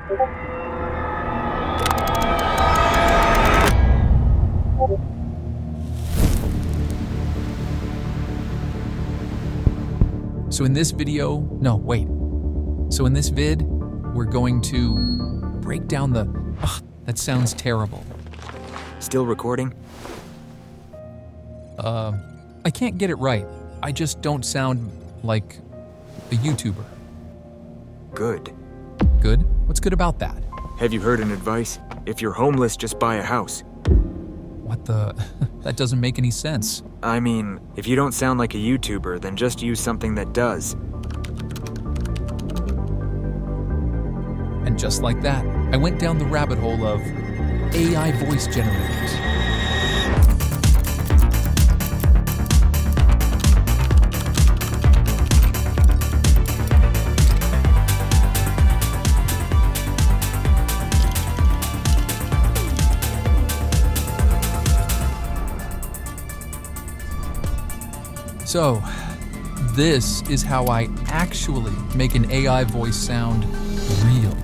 So in this vid, we're going to break down that sounds terrible. Still recording? I can't get it right. I just don't sound like a YouTuber. Good. Good? What's good about that? Have you heard an advice? If you're homeless, just buy a house. What the? That doesn't make any sense. I mean, if you don't sound like a YouTuber, then just use something that does. And just like that, I went down the rabbit hole of AI voice generators. So, this is how I actually make an AI voice sound real.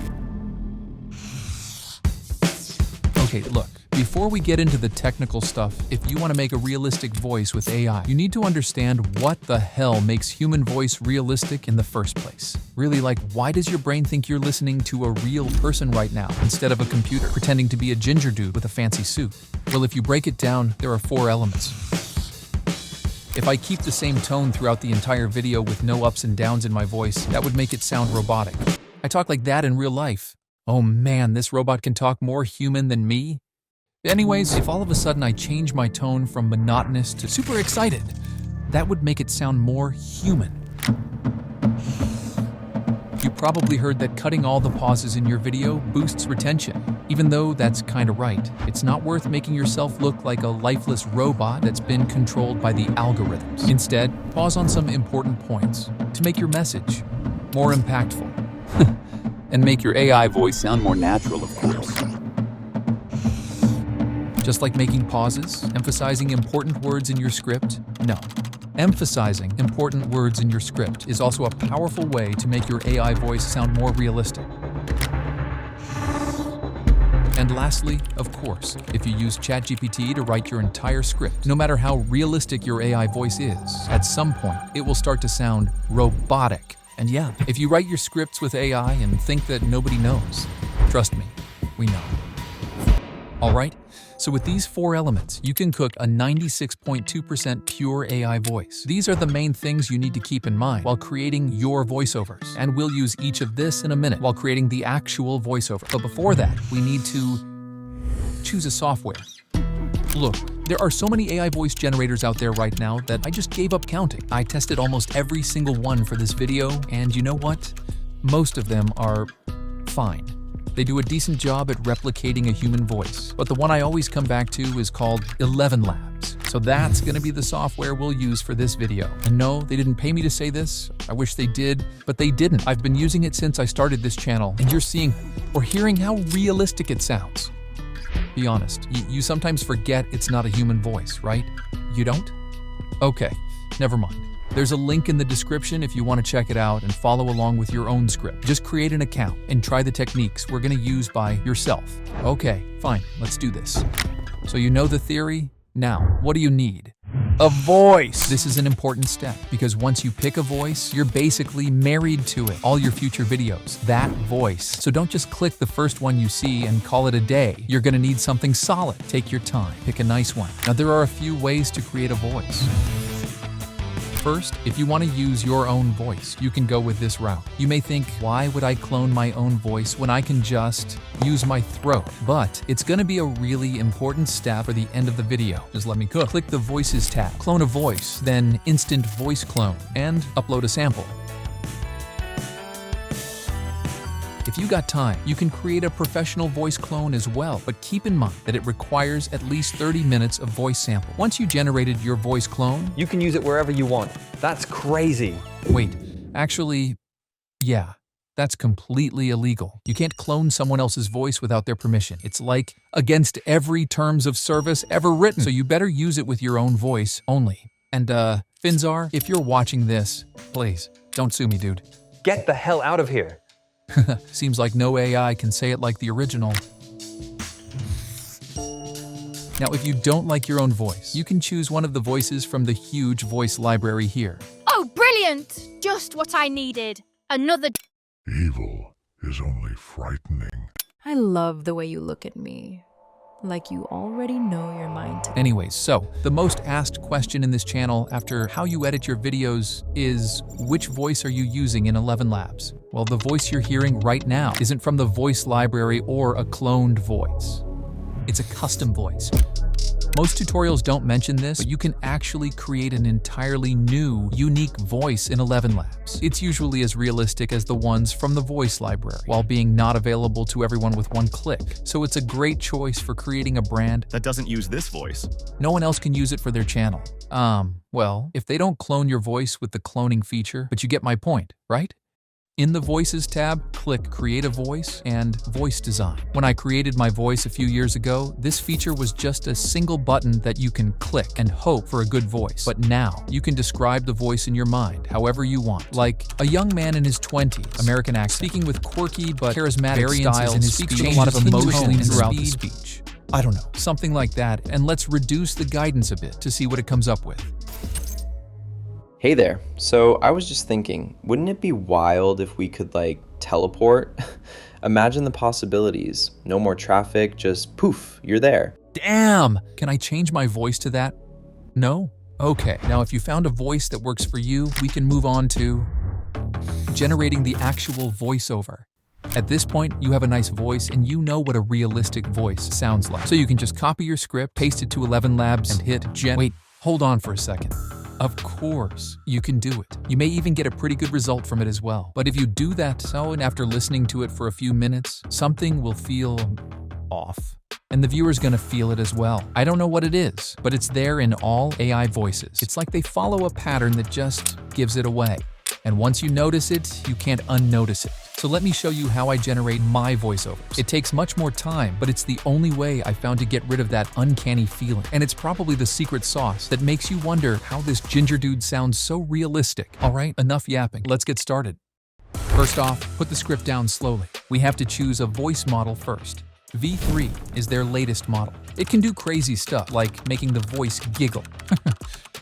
Okay, look, before we get into the technical stuff, if you want to make a realistic voice with AI, you need to understand what the hell makes human voice realistic in the first place. Really, like, why does your brain think you're listening to a real person right now instead of a computer pretending to be a ginger dude with a fancy suit? Well, if you break it down, there are 4 elements. If I keep the same tone throughout the entire video with no ups and downs in my voice, that would make it sound robotic. I talk like that in real life. Oh man, this robot can talk more human than me? Anyways, if all of a sudden I change my tone from monotonous to super excited, that would make it sound more human. You probably heard that cutting all the pauses in your video boosts retention. Even though that's kinda right, it's not worth making yourself look like a lifeless robot that's been controlled by the algorithms. Instead, pause on some important points to make your message more impactful. And make your AI voice sound more natural, of course. Just like making pauses, emphasizing important words in your script? No. Emphasizing important words in your script is also a powerful way to make your AI voice sound more realistic. And lastly, of course, if you use ChatGPT to write your entire script, no matter how realistic your AI voice is, at some point, it will start to sound robotic. And yeah, if you write your scripts with AI and think that nobody knows, trust me, we know. Alright, so with these 4 elements, you can cook a 96.2% pure AI voice. These are the main things you need to keep in mind while creating your voiceovers, and we'll use each of this in a minute while creating the actual voiceover. But before that, we need to choose a software. Look, there are so many AI voice generators out there right now that I just gave up counting. I tested almost every single one for this video, and you know what? Most of them are fine. They do a decent job at replicating a human voice, but the one I always come back to is called ElevenLabs. So that's gonna be the software we'll use for this video. And no, they didn't pay me to say this. I wish they did, but they didn't. I've been using it since I started this channel, and you're seeing or hearing how realistic it sounds. Be honest, you sometimes forget it's not a human voice, right? You don't? Okay, never mind. There's a link in the description if you want to check it out and follow along with your own script. Just create an account and try the techniques we're going to use by yourself. Okay, fine, let's do this. So you know the theory? Now, what do you need? A voice! This is an important step because once you pick a voice, you're basically married to it. All your future videos, that voice. So don't just click the first one you see and call it a day. You're gonna need something solid. Take your time, pick a nice one. Now there are a few ways to create a voice. First, if you want to use your own voice, you can go with this route. You may think, why would I clone my own voice when I can just use my throat? But it's going to be a really important step for the end of the video. Just let me cook. Click the Voices tab, clone a voice, then Instant Voice Clone, and upload a sample. If you got time, you can create a professional voice clone as well, but keep in mind that it requires at least 30 minutes of voice sample. Once you generated your voice clone, you can use it wherever you want. That's crazy. Wait, actually, yeah, that's completely illegal. You can't clone someone else's voice without their permission. It's like against every terms of service ever written, so you better use it with your own voice only. And Finzar, if you're watching this, please, don't sue me, dude. Get the hell out of here. Seems like no AI can say it like the original. Now, if you don't like your own voice, you can choose one of the voices from the huge voice library here. Oh, brilliant! Just what I needed. Another... Evil is only frightening. I love the way you look at me. Like you already know your mind. Anyways, so the most asked question in this channel after how you edit your videos is, which voice are you using in ElevenLabs? Well, the voice you're hearing right now isn't from the voice library or a cloned voice. It's a custom voice. Most tutorials don't mention this, but you can actually create an entirely new, unique voice in ElevenLabs. It's usually as realistic as the ones from the voice library, while being not available to everyone with one click. So it's a great choice for creating a brand that doesn't use this voice. No one else can use it for their channel. Well, if they don't clone your voice with the cloning feature, but you get my point, right? In the Voices tab, click Create a Voice and Voice Design. When I created my voice a few years ago, this feature was just a single button that you can click and hope for a good voice. But now, you can describe the voice in your mind however you want. Like a young man in his 20s, American accent, speaking with quirky but charismatic styles in his speech, a lot of emotion throughout the speech. I don't know, something like that, and let's reduce the guidance a bit to see what it comes up with. Hey there. So I was just thinking, wouldn't it be wild if we could teleport? Imagine the possibilities. No more traffic, just poof, you're there. Damn! Can I change my voice to that? No? Okay, now if you found a voice that works for you, we can move on to generating the actual voiceover. At this point, you have a nice voice and you know what a realistic voice sounds like. So you can just copy your script, paste it to ElevenLabs, and hit Wait, hold on for a second. Of course, you can do it. You may even get a pretty good result from it as well. But if you do that, and after listening to it for a few minutes, something will feel off. And the viewer's gonna feel it as well. I don't know what it is, but it's there in all AI voices. It's like they follow a pattern that just gives it away. And once you notice it, you can't unnotice it. So let me show you how I generate my voiceovers. It takes much more time, but it's the only way I found to get rid of that uncanny feeling. And it's probably the secret sauce that makes you wonder how this ginger dude sounds so realistic. All right, enough yapping. Let's get started. First off, put the script down slowly. We have to choose a voice model first. V3 is their latest model. It can do crazy stuff like making the voice giggle,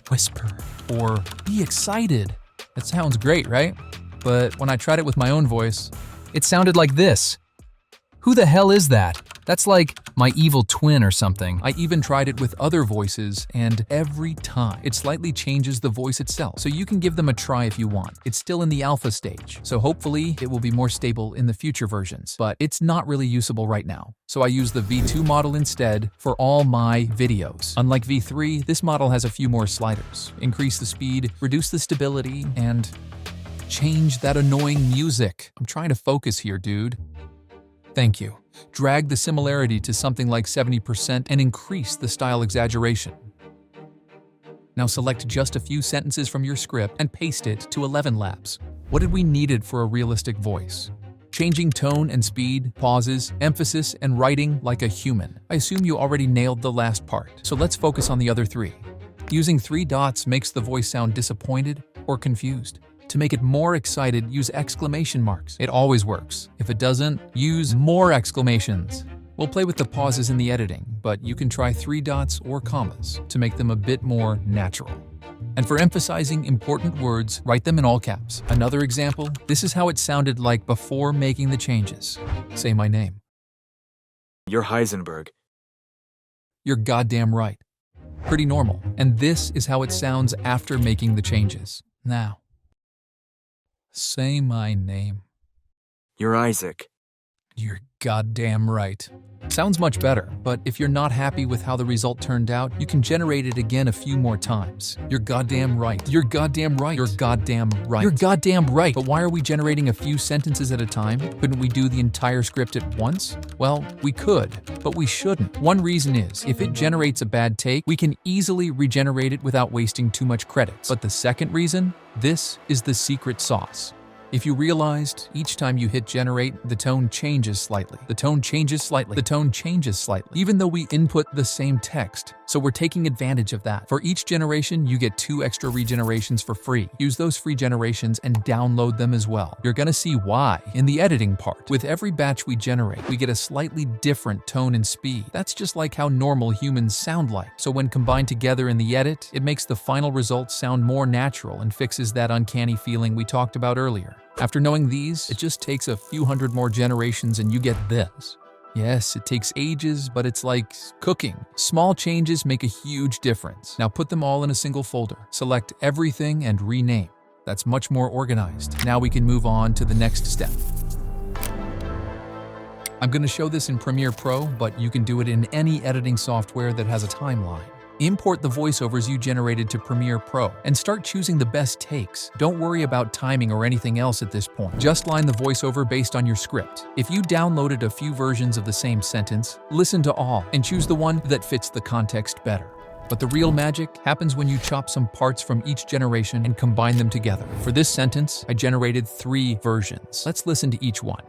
whisper, or be excited. That sounds great, right? But when I tried it with my own voice, it sounded like this. Who the hell is that? That's like my evil twin or something. I even tried it with other voices, and every time, it slightly changes the voice itself. So you can give them a try if you want. It's still in the alpha stage, so hopefully it will be more stable in the future versions. But it's not really usable right now. So I use the V2 model instead for all my videos. Unlike V3, this model has a few more sliders. Increase the speed, reduce the stability, and change that annoying music. I'm trying to focus here, dude. Thank you. Drag the similarity to something like 70% and increase the style exaggeration. Now select just a few sentences from your script and paste it to ElevenLabs. What did we needed for a realistic voice? Changing tone and speed, pauses, emphasis, and writing like a human. I assume you already nailed the last part, so let's focus on the other three. Using 3 dots makes the voice sound disappointed or confused. To make it more excited, use exclamation marks. It always works. If it doesn't, use more exclamations. We'll play with the pauses in the editing, but you can try 3 dots or commas to make them a bit more natural. And for emphasizing important words, write them in all caps. Another example, this is how it sounded like before making the changes. Say my name. You're Heisenberg. You're goddamn right. Pretty normal. And this is how it sounds after making the changes. Now, say my name. You're Isaac. You're goddamn right. Sounds much better, but if you're not happy with how the result turned out, you can generate it again a few more times. You're goddamn right. You're goddamn right. You're goddamn right. You're goddamn right. But why are we generating a few sentences at a time? Couldn't we do the entire script at once? Well, we could, but we shouldn't. One reason is, if it generates a bad take, we can easily regenerate it without wasting too much credits. But the second reason? This is the secret sauce. If you realized, each time you hit generate, the tone changes slightly. The tone changes slightly. The tone changes slightly, even though we input the same text. So we're taking advantage of that. For each generation, you get 2 extra regenerations for free. Use those free generations and download them as well. You're gonna see why in the editing part. With every batch we generate, we get a slightly different tone and speed. That's just like how normal humans sound like. So when combined together in the edit, it makes the final result sound more natural and fixes that uncanny feeling we talked about earlier. After knowing these, it just takes a few hundred more generations and you get this. Yes, it takes ages, but it's like cooking. Small changes make a huge difference. Now put them all in a single folder. Select everything and rename. That's much more organized. Now we can move on to the next step. I'm going to show this in Premiere Pro, but you can do it in any editing software that has a timeline. Import the voiceovers you generated to Premiere Pro and start choosing the best takes. Don't worry about timing or anything else at this point. Just line the voiceover based on your script. If you downloaded a few versions of the same sentence, listen to all and choose the one that fits the context better. But the real magic happens when you chop some parts from each generation and combine them together. For this sentence, I generated 3 versions. Let's listen to each one.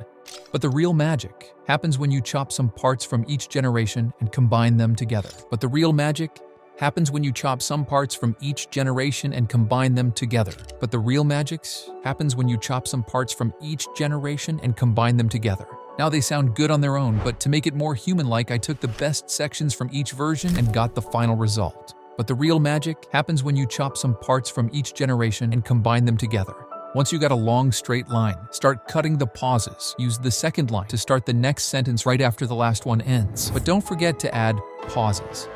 But the real magic happens when you chop some parts from each generation and combine them together. But the real magic happens when you chop some parts from each generation and combine them together. But the real magic happens when you chop some parts from each generation and combine them together. Now they sound good on their own, but to make it more human-like, I took the best sections from each version and got the final result. But the real magic happens when you chop some parts from each generation and combine them together. Once you got a long straight line, start cutting the pauses. Use the second line to start the next sentence right after the last one ends. But don't forget to add pauses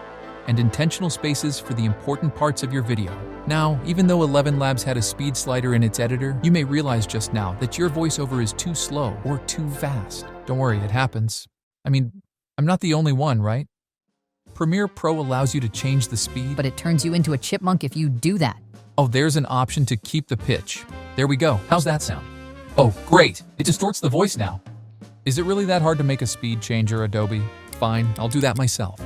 and intentional spaces for the important parts of your video. Now, even though ElevenLabs had a speed slider in its editor, you may realize just now that your voiceover is too slow or too fast. Don't worry, it happens. I mean, I'm not the only one, right? Premiere Pro allows you to change the speed, But it turns you into a chipmunk if you do that. oh, there's an option to keep the pitch. There we go. How's that sound? Oh, great. It distorts the voice now. Is it really that hard to make a speed changer, Adobe? Fine, I'll do that myself.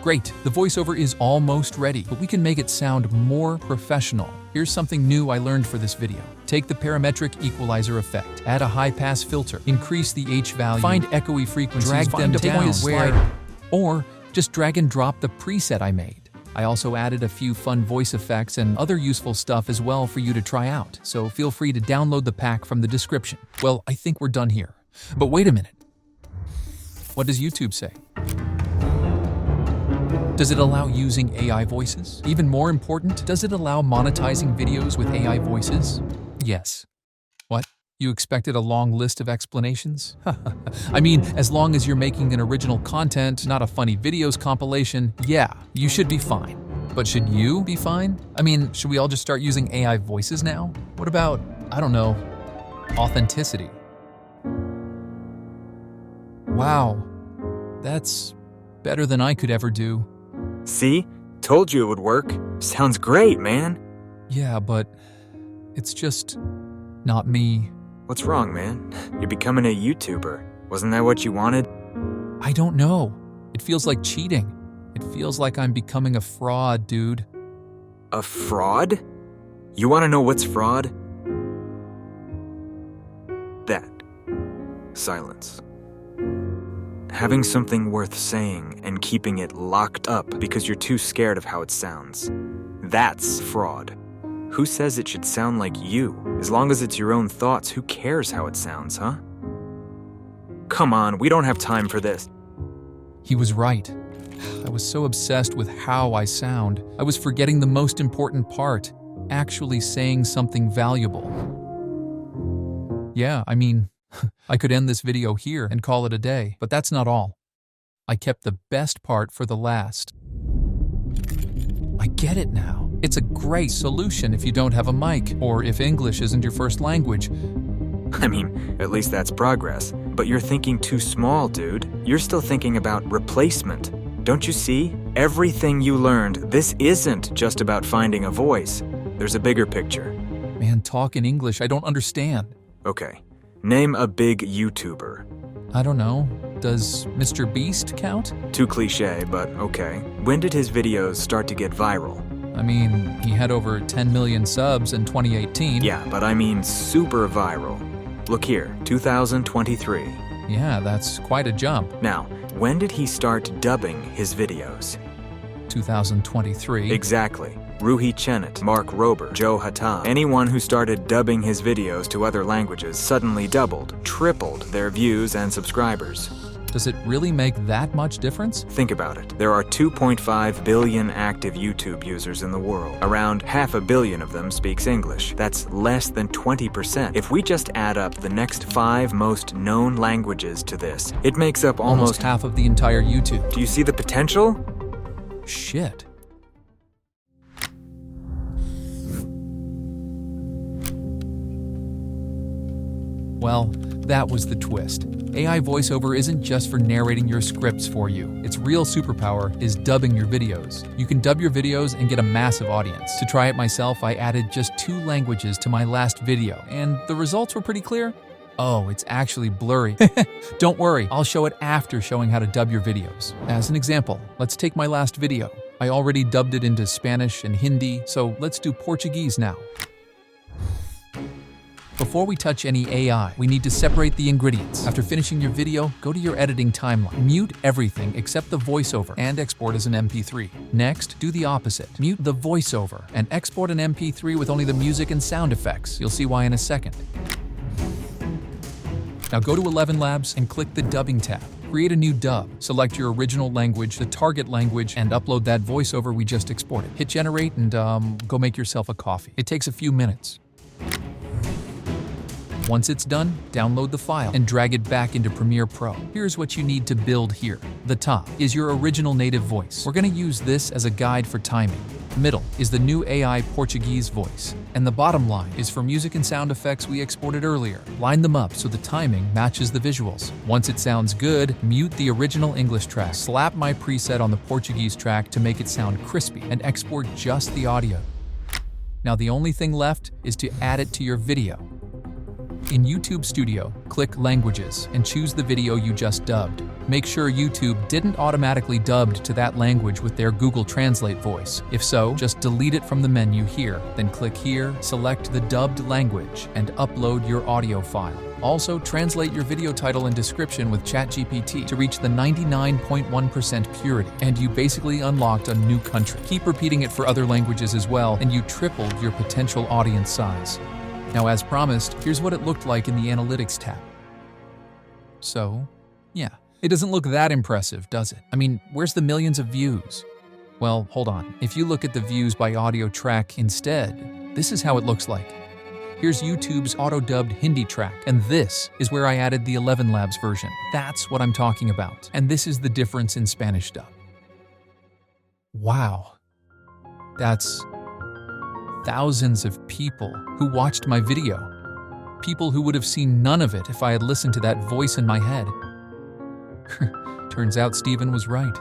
Great, the voiceover is almost ready, but we can make it sound more professional. Here's something new I learned for this video. Take the parametric equalizer effect, add a high-pass filter, increase the H value, find echoey frequencies, drag them down, or just drag and drop the preset I made. I also added a few fun voice effects and other useful stuff as well for you to try out, so feel free to download the pack from the description. Well, I think we're done here. But wait a minute. What does YouTube say? Does it allow using AI voices? Even more important, does it allow monetizing videos with AI voices? Yes. What? You expected a long list of explanations? I mean, as long as you're making an original content, not a funny videos compilation, yeah, you should be fine. But should you be fine? I mean, should we all just start using AI voices now? What about, I don't know, authenticity? Wow, that's better than I could ever do. See? Told you it would work. Sounds great, man. Yeah, but it's just not me. What's wrong, man? You're becoming a YouTuber. Wasn't that what you wanted? I don't know. It feels like cheating. It feels like I'm becoming a fraud, dude. A fraud? You want to know what's fraud? That. Silence. Having something worth saying and keeping it locked up because you're too scared of how it sounds. That's fraud. Who says it should sound like you? As long as it's your own thoughts, who cares how it sounds, huh? Come on, we don't have time for this. He was right. I was so obsessed with how I sound. I was forgetting the most important part, actually saying something valuable. Yeah, I mean, I could end this video here and call it a day, but that's not all. I kept the best part for the last. I get it now. It's a great solution if you don't have a mic, or if English isn't your first language. I mean, at least that's progress. But you're thinking too small, dude. You're still thinking about replacement. Don't you see? Everything you learned, this isn't just about finding a voice. There's a bigger picture. Man, talk in English, I don't understand. Okay. Name a big YouTuber. I don't know. Does Mr. Beast count? Too cliche, but okay. When did his videos start to get viral? I mean, he had over 10 million subs in 2018. Yeah, but I mean super viral. Look here, 2023. Yeah, that's quite a jump. Now, when did he start dubbing his videos? 2023. Exactly. Ruhi Chenet, Mark Rober, Joe Hatab. Anyone who started dubbing his videos to other languages suddenly doubled, tripled their views and subscribers. Does it really make that much difference? Think about it. There are 2.5 billion active YouTube users in the world. Around 500 million of them speaks English. That's less than 20%. If we just add up the next 5 most known languages to this, it makes up almost half of the entire YouTube. Do you see the potential? Shit. Well, that was the twist. AI voiceover isn't just for narrating your scripts for you. Its real superpower is dubbing your videos. You can dub your videos and get a massive audience. To try it myself, I added just 2 languages to my last video, and the results were pretty clear. Oh, it's actually blurry. Don't worry, I'll show it after showing how to dub your videos. As an example, let's take my last video. I already dubbed it into Spanish and Hindi, so let's do Portuguese now. Before we touch any AI, we need to separate the ingredients. After finishing your video, go to your editing timeline. Mute everything except the voiceover and export as an MP3. Next, do the opposite. Mute the voiceover and export an MP3 with only the music and sound effects. You'll see why in a second. Now go to ElevenLabs and click the Dubbing tab. Create a new dub. Select your original language, the target language, and upload that voiceover we just exported. Hit generate and go make yourself a coffee. It takes a few minutes. Once it's done, download the file and drag it back into Premiere Pro. Here's what you need to build here. The top is your original native voice. We're going to use this as a guide for timing. Middle is the new AI Portuguese voice. And the bottom line is for music and sound effects we exported earlier. Line them up so the timing matches the visuals. Once it sounds good, mute the original English track. Slap my preset on the Portuguese track to make it sound crispy and export just the audio. Now the only thing left is to add it to your video. In YouTube Studio, click Languages and choose the video you just dubbed. Make sure YouTube didn't automatically dubbed to that language with their Google Translate voice. If so, just delete it from the menu here. Then click here, select the dubbed language, and upload your audio file. Also, translate your video title and description with ChatGPT to reach the 99.1% purity, and you basically unlocked a new country. Keep repeating it for other languages as well, and you tripled your potential audience size. Now, as promised, here's what it looked like in the Analytics tab. So, yeah, it doesn't look that impressive, does it? I mean, where's the millions of views? Well, hold on. If you look at the views by audio track instead, this is how it looks like. Here's YouTube's auto-dubbed Hindi track, and this is where I added the ElevenLabs version. That's what I'm talking about. And this is the difference in Spanish dub. Wow. That's thousands of people who watched my video. People who would have seen none of it if I had listened to that voice in my head. Turns out Steven was right.